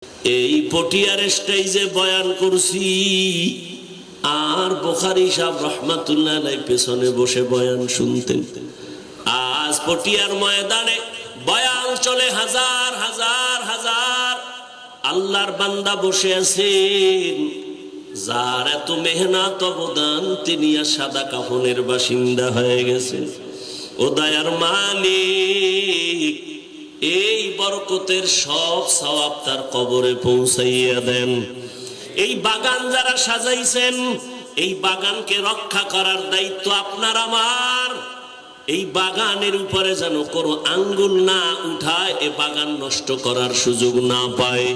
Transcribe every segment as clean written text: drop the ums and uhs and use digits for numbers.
এই পটিয়ার স্টেজে বয়ান করছি, আর বুখারী সাহেব রহমাতুল্লাহ আলাইহি পেছনে বসে বয়ান শুনতেন। আজ পটিয়ার ময়দানে বয়ান চলে, হাজার হাজার হাজার আল্লাহর বান্দা বসে আছেন, যার এত মেহনত অবদান, তিনি আর সাদা কাফনের বাসিন্দা হয়ে গেছেন। ও দয়ার মালিক, এই বরকতের সব সওয়াব তার কবরে পৌঁছাইয়া দেন। এই বাগান যারা সাজাইছেন, এই বাগানকে রক্ষা করার দায়িত্ব আপনার আমার। এই বাগানের উপরে যেন কোনো আঙ্গুল না উঠায়, এ বাগান নষ্ট করার সুযোগ না পায়।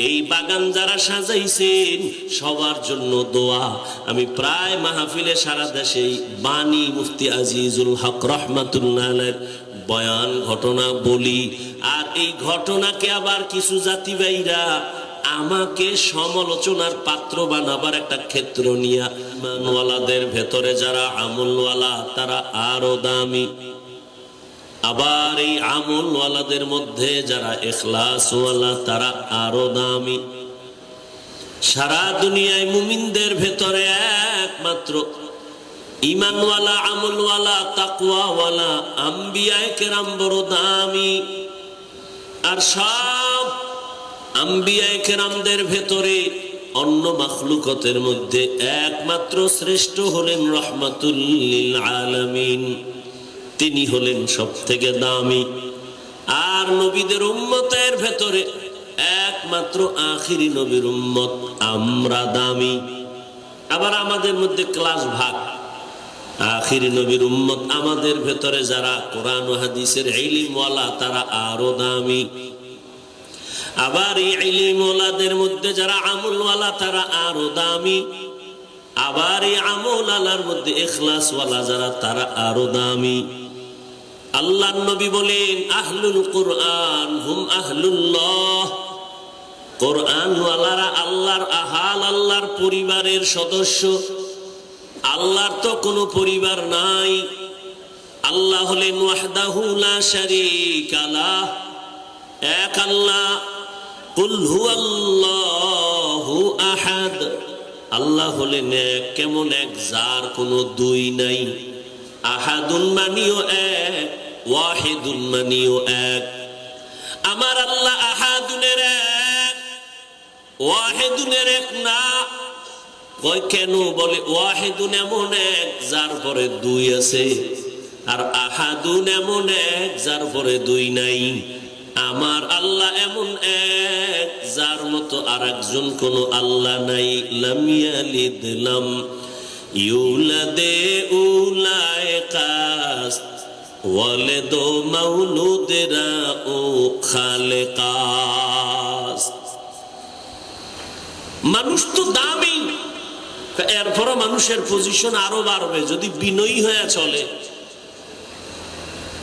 এই বাগান যারা সাজাইছেন সবার জন্য দোয়া। আমি প্রায় মাহফিলে সারা দেশে বাণী মুফতি আজিজুল হক রহমাতুল্লাহ আলাইহির বয়ান ঘটনা বলি, আর এই ঘটনাকে আবার কিছু জাতি ভাইরা আমাকে সমালোচনার পাত্র বানাবার একটা ক্ষেত্র নিয়ে, ইমানওয়ালাদের ভেতরে যারা আমলওয়ালা তারা আরো দামি, আবার এই আমলওয়ালাদের মধ্যে যারা ইখলাসওয়ালা তারা আরো দামি। সারা দুনিয়ায় মুমিনদের ভেতরে একমাত্র ইমানওয়ালা, আমলওয়ালা, তাকওয়াওয়ালা আম্বিয়ায়ে কেরাম বড় দামি। আর সব আম্বিয়ায়ে কেরামদের ভেতরে অন্য মাখলুকতের মধ্যে একমাত্র শ্রেষ্ঠ হলেন রহমাতুল লিল আলামিন, তিনি হলেন সব থেকে দামি। আর নবীদের উম্মতের ভেতরে একমাত্র আখিরি নবীর উম্মত আমরা দামি। আবার আমাদের মধ্যে ক্লাস ভাগ, আখিরি নবীর উম্মত আমাদের ভেতরে যারা কোরআন ও হাদিসের ইলমওয়ালা তারা আরো দামি। আবার এই ইলমওয়ালাদের মধ্যে যারা আমলওয়ালা তারা আরো দামি। আবার এই আমলওয়ালার মধ্যে ইখলাসওয়ালা যারা তারা আরো দামি। আল্লাহর নবী বলেন, আহলুল কুরআন হুম আহলুল্লাহ, কোরআনওয়ালারা আল্লাহর আহাল, আল্লাহর পরিবারের সদস্য। আল্লাহর তো কোনো পরিবার নাই। আল্লাহ হলেন ওয়াহদাহু লা শারীকা লাহ, এক আল্লাহ। কুল হুয়াল্লাহু আহাদ, আল্লাহ হলেন এক, কেমন এক, যার কোনো দুই নাই। আহাদুন মানিও এক, ওয়াহিদুন মানিও এক। আমার আল্লাহ আহাদুনের এক, ওয়াহিদুনের এক না। কয় কেন? বলে ওয়াহিদুন এমন এক যার পরে দুই আছে, আর আহাদুন এমন এক যার পরে দুই নাই। আমার আল্লাহ এমন এক যার মতো আর একজন কোন আল্লাহ নাই। লাম ইয়ালিদ লাম ইউলাদে উলাইকাস ওয়ালিদু মাউলুদেরা ও খালেকাস। মানুষ তো দামি, এরপর মানুষের পজিশন আরো বাড়বে যদি বিনয়ী হয়ে চলে।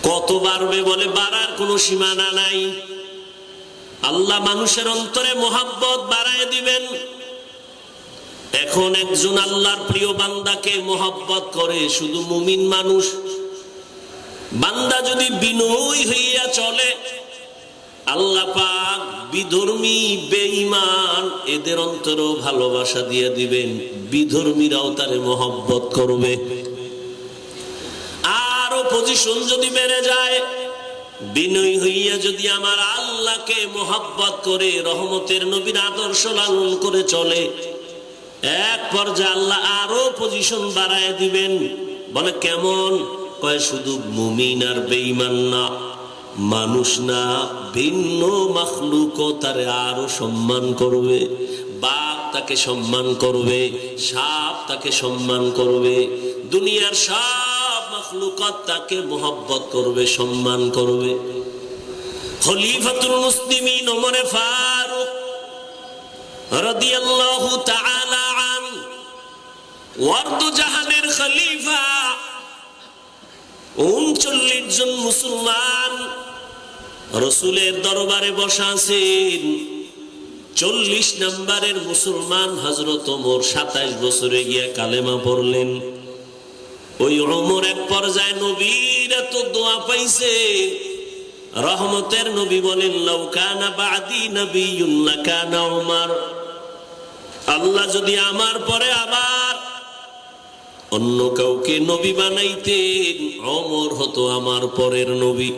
কত বাড়বে? বলে বাড়ার কোনো সীমানা নাই। আল্লাহ মানুষের অন্তরে মোহাব্বত বাড়ায় দিবেন। এখন একজন আল্লাহর প্রিয় বান্দাকে মোহাব্বত করে শুধু মুমিন মানুষ। বান্দা যদি বিনয়ী হইয়া চলে, আল্লাহ পাক বিধর্মী, বেঈমান এদের অন্তরেও ভালোবাসা দিয়ে দিবেন, বিধর্মীরাও তারে মোহাব্বত করবে। আরো পজিশন যদি বেড়ে যায়, বিনয়ী হইয়া যদি আমার আল্লাহকে মোহাব্বত করে রহমতের নবীর আদর্শ লালন করে চলে, এক পর্যায়ে আল্লাহ আরো পজিশন বাড়ায় দিবেন। বলে কেমন? কয় শুধু মুমিন আর বেঈমান না, মানুষ না, ভিন্ন মাখলুকও তারে আরো সম্মান করবে। বাঘ তাকে সম্মান করবে, সাপ তাকে সম্মান করবে, দুনিয়ার সব মাখলুকাত তাকে মোহাব্বত করবে, সম্মান করবে। খলিফাতুল মুসলিমিন ওমর ফারুক রাদিয়াল্লাহু তাআলা আনহু, ওয়ার্দ জাহানের খলিফা, 39 জন মুসলমান রসুলের দরবারে বসা আছেন। 40 নম্বরের মুসলমান হযরত ওমর 27 বছরে গিয়া কালেমা পড়লেন। ওই ওমর এক পর্যায়ে নবীর এত দোয়া পাইছে, রহমতের নবী বলেন লাউ কানা বাদি নবিয়্যুন লাকানা উমর, আল্লাহ যদি আমার পরে আবার অন্য কাউকে নবী বানাইতেন ওমর হতো আমার পরের নবী।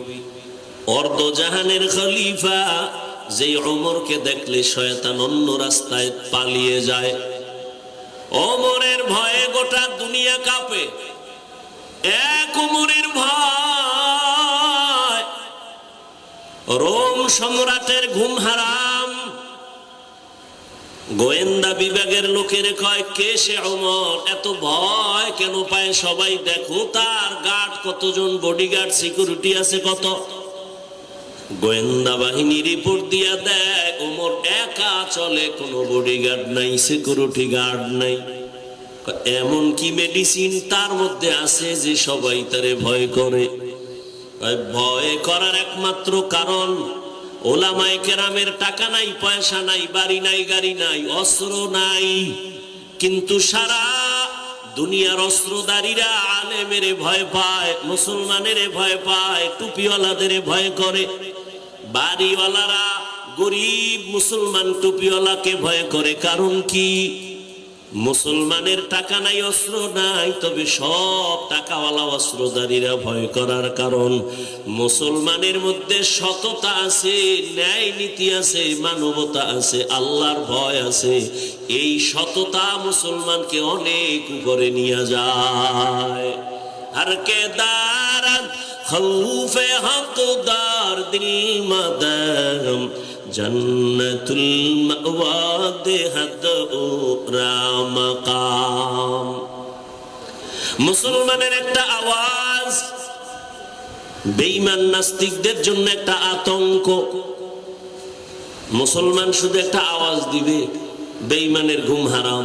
অর্ধ জাহানের খলিফা যেই ওমরকে দেখলে শয়তান অন্য রাস্তায় পালিয়ে যায়। ওমরের ভয়ে গোটা দুনিয়া কাঁপে। এক ওমরের ভয় রোম সম্রাটের ঘুম হারাম। গোয়েন্দা বিভাগের লোকের কয় কে সে ওমর, এত ভয় কেন পায় সবাই, দেখো তার গার্ড কতজন, বডিগার্ড সিকিউরিটি আছে কত। গোয়েন্দা বাহিনী রিপোর্ট দিয়া দেয় ওমর একা চলে, কোনো বডিগার্ড নাই, সিকিউরিটি গার্ড নাই। এমন কি মেডিসিন তার মধ্যে আছে যে সবাই তারে ভয় করে? ভয় করার একমাত্র কারণ ওলামায়ে কেরামের টাকা নাই, পয়সা নাই, বাড়ি নাই, গাড়ি নাই, অস্ত্র নাই, কিন্তু সারা দুনিয়ার অস্ত্রধারীরা আলেমের ভয় পায়, মুসলমানের ভয় পায়, টুপিওয়ালাদের ভয় করে। বাড়িওয়ালারা গরিব মুসলমান টুপিওয়ালাকে ভয় করে। কারণ কি? মুসলমানের টাকা নাই, অস্ত্র নাই, তবে সব টাকাওয়ালা অস্ত্রধারীরা ভয় করার কারণ মুসলমানের মধ্যে সততা আছে, ন্যায় নীতি আছে, মানবতা আছে, আল্লাহর ভয় আছে। এই সততা মুসলমানকে অনেক উপরে নিয়ে যায়। আর কে দারান খৌফে হকদার দিল মাদাম জন্নতুল মাওয়া দেহাদ ও রামাকাম। মুসলমানের একটা আওয়াজ বেঈমান নাস্তিকদের জন্য একটা আতঙ্ক। মুসলমান শুধু একটা আওয়াজ দিবে বেঈমানের ঘুম হারাম।